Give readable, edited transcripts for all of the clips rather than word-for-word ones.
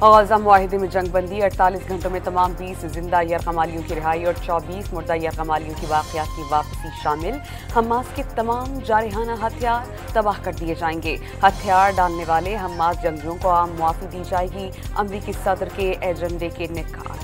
गजा मुआहिदे में जंगबंदी, 48 घंटों में तमाम 20 जिंदा यरगमालियों की रिहाई और 24 मुर्दा यरगमालियों की वाक़यात की वापसी शामिल। हमास के तमाम जारहाना हथियार तबाह कर दिए जाएंगे। हथियार डालने वाले हमास जंगजुओं को आम मुआफ़ी दी जाएगी। अमरीकी सदर के एजेंडे के निकाल।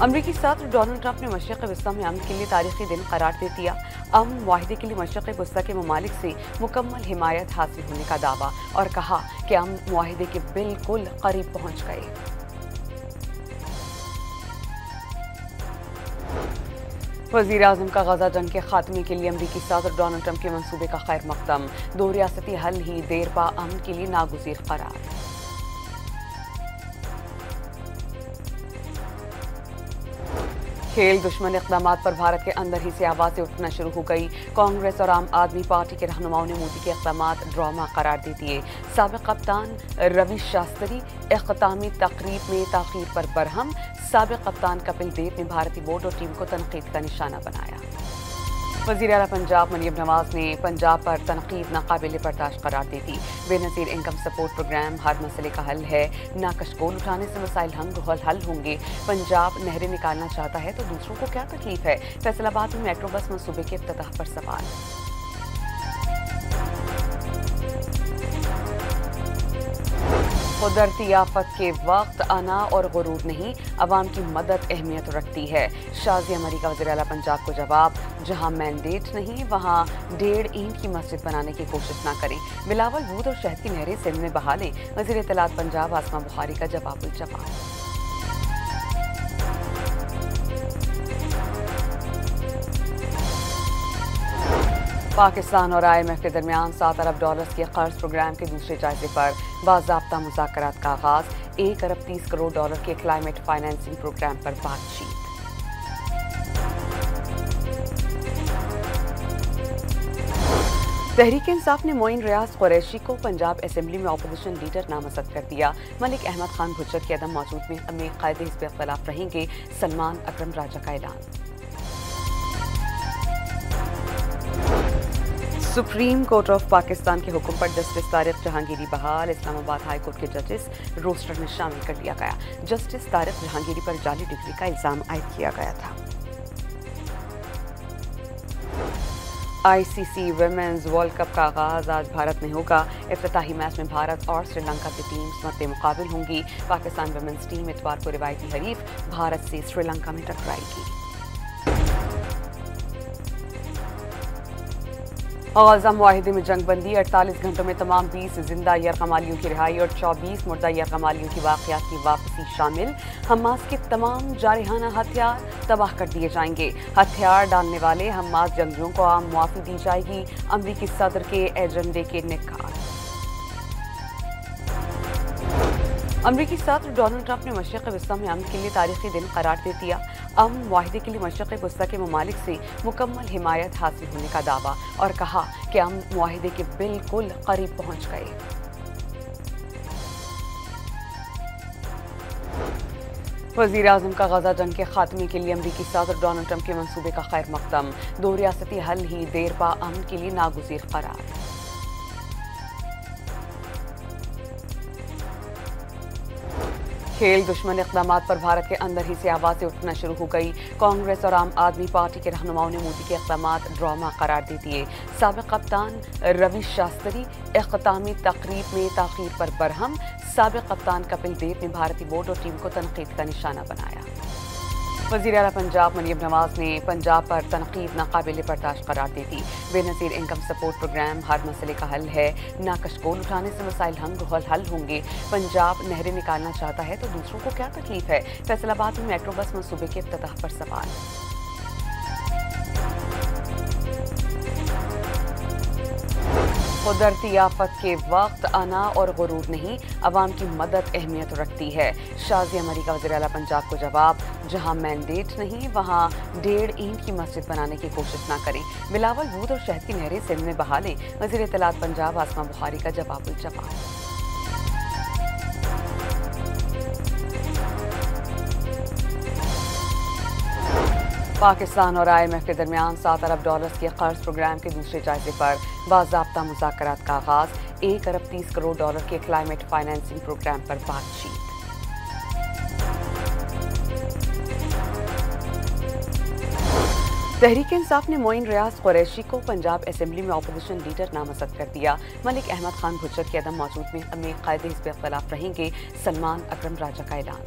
अमरीकी सदर डोनाल्ड ट्रंप ने मशरिक़ वस्ता में अमन के लिए तारीखी दिन करार दे दिया। अमन मुआहिदे के लिए मशरिक़ वस्ता के ममालिक से मुकम्मल हिमायत हासिल होने का दावा और कहा कि अमन मुआहिदे के बिल्कुल करीब पहुंच गए। वज़ीर आज़म का गजा जंग के खात्मे के लिए अमरीकी सदर डोनाल्ड ट्रंप के मंसूबे का खैर मकदम। दो रियासती हल ही देरपा अमन के लिए नागुज़ीर करार। खेल दुश्मन इक़दामात पर भारत के अंदर ही से आवाज़ें उठना शुरू हो गई। कांग्रेस और आम आदमी पार्टी के रहनुमाओं ने मोदी के इक़दामात ड्रामा करार दे दिए। साबिक़ कप्तान रवि शास्त्री इख्तितामी तकरीब में ताख़ीर पर बरहम। साबिक़ कप्तान कपिल देव ने भारतीय बोर्ड और टीम को तनक़ीद का निशाना बनाया। वज़ीर आला पंजाब मरियम नवाज ने पंजाब पर तनक़ीद नाक़ाबिल बर्दाश्त करार दे दी। बेनज़ीर इनकम सपोर्ट प्रोग्राम हर मसले का हल है। नाकशकोल उठाने से मसाइल हल होंगे। पंजाब नहरें निकालना चाहता है तो दूसरों को क्या तकलीफ है। फैसलाबाद में मेट्रो बस मंसूबे के इफ्तिताह पर सवाल। कुदरती आफत के वक्त अना और गुरूर नहीं, अवाम की मदद अहमियत रखती है। शाज़िया मरी का वज़ीर आला पंजाब को जवाब, जहां मैंडेट नहीं वहां 1.5 ईंट की मस्जिद बनाने की कोशिश ना करें। बिलावल बूद और शहद की नहरें सिंध में बहा लें। वज़ीर इत्तलात पंजाब आसमा बुखारी का जवाब। पाकिस्तान और IMF के दरमियान $7 अरब के कर्ज प्रोग्राम के दूसरे जायजे पर बाज़ाब्ता मुज़ाकरात का आगाज़। $1 अरब 30 करोड़ के क्लाइमेट फाइनेंसिंग प्रोग्राम पर बातचीत। तहरीक इंसाफ ने मोइन रियाज कुरैशी को पंजाब असेंबली में अपोजिशन लीडर नामजद कर दिया। मलिक अहमद खान भुच्चर की अदम मौजूदगी में कायदे हिज़्ब इख्तिलाफ रहेंगे। सलमान अकरम राजा का ऐलान। सुप्रीम कोर्ट ऑफ पाकिस्तान के हुक्म पर जस्टिस तारिक जहांगीरी बहाल। इस्लामाबाद हाई कोर्ट के जजेस रोस्टर में शामिल कर लिया गया। जस्टिस तारिक जहांगीरी पर जाली डिग्री का इल्जाम आयद किया गया था। ICC वुमेन्स वर्ल्ड कप का आगाज आज भारत में होगा। इफ्तिताही मैच में भारत और श्रीलंका की टीम्स मद्दे मुकाबिल होंगी। पाकिस्तान वुमेन्स टीम इतवार को रिवायती हरीफ भारत से श्रीलंका में टकराएगी। गजा मुआहिदे में जंगबंदी, 48 घंटों में तमाम 20 जिंदा यरगमालियों की रिहाई और 24 मुर्दा यरगमालियों की वाक़यात की वापसी शामिल। हमास के तमाम जारहाना हथियार तबाह कर दिए जाएंगे। हथियार डालने वाले हमास जंगजुओं को आम मुआफ़ी दी जाएगी। अमरीकी सदर के एजेंडे के निकाल। अमरीकी सदर डोनाल्ड ट्रंप ने मशरिक़ वस्ता में अमन के लिए तारीखी दिन करार दे दिया। अमन मुआहिदे के लिए मशरिक़ वस्ता के ममालिक से मुकम्मल हिमायत हासिल होने का दावा और कहा कि अमन मुआहिदे के बिल्कुल करीब पहुंच गए। वज़ीर आज़म का गजा जंग के खात्मे के लिए अमरीकी सदर डोनाल्ड ट्रंप के मंसूबे का खैर मकदम। दो रियासती हल ही देरपा अमन के लिए नागुज़ीर करार। खेल दुश्मन इक़दामात पर भारत के अंदर ही से आवाज़ें उठना शुरू हो गई। कांग्रेस और आम आदमी पार्टी के रहनुमाओं ने मोदी के इक़दामात ड्रामा करार दे दिए। साबिक़ कप्तान रवि शास्त्री इख्तितामी तकरीब में ताख़ीर पर बरहम। साबिक़ कप्तान कपिल देव ने भारतीय बोर्ड और टीम को तनक़ीद का निशाना बनाया। वज़ीर आला पंजाब मरियम नवाज ने पंजाब पर तनक़ीद नाक़ाबिल बर्दाश्त करार दे दी। बेनज़ीर इनकम सपोर्ट प्रोग्राम हर मसले का हल है। नाकशकोल उठाने से मसाइल हल होंगे। पंजाब नहरें निकालना चाहता है तो दूसरों को क्या तकलीफ है। फैसलाबाद में मेट्रो बस मंसूबे के इफ्तिताह पर सवाल। कुदरती आफत के वक्त अना और गुरूर नहीं, अवाम की मदद अहमियत रखती है। शाज़िया मरी का वज़ीर आला पंजाब को जवाब, जहां मैंडेट नहीं वहां 1.5 ईंट की मस्जिद बनाने की कोशिश ना करें। बिलावल बूद और शहद की नहरें सिंध में बहा लें। वज़ीर इत्तलात पंजाब आसमा बुखारी का जवाब। पाकिस्तान और IMF के दरमियान $7 अरब के कर्ज प्रोग्राम के दूसरे जायजे पर बाज़ाब्ता मुज़ाकरात का आगाज। $1 अरब 30 करोड़ के क्लाइमेट फाइनेंसिंग प्रोग्राम पर बातचीत। तहरीक इंसाफ ने मोइन रियाज कुरैशी को पंजाब असेंबली में अपोजिशन लीडर नामजद कर दिया। मलिक अहमद खान भुच्चर की अदम मौजूदगी में कायदे हिज़्ब इख्तिलाफ रहेंगे। सलमान अकरम राजा का ऐलान।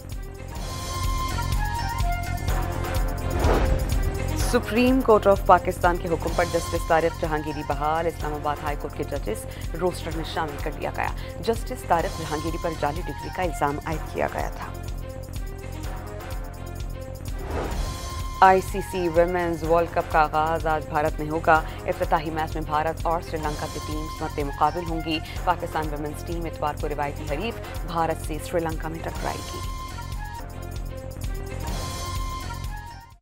सुप्रीम कोर्ट ऑफ पाकिस्तान के हुक्म पर जस्टिस तारिक जहांगीरी बहाल। इस्लामाबाद हाई कोर्ट के जजेस रोस्टर में शामिल कर लिया गया। जस्टिस तारिक जहांगीरी पर जाली डिग्री का इल्जाम आयद किया गया था। ICC वुमेन्स वर्ल्ड कप का आगाज आज भारत में होगा। इफ्तिताही मैच में भारत और श्रीलंका की टीम्स मद्दे मुकाबिल होंगी। पाकिस्तान वुमेन्स टीम इतवार को रिवायती हरीफ भारत से श्रीलंका में टकराएगी।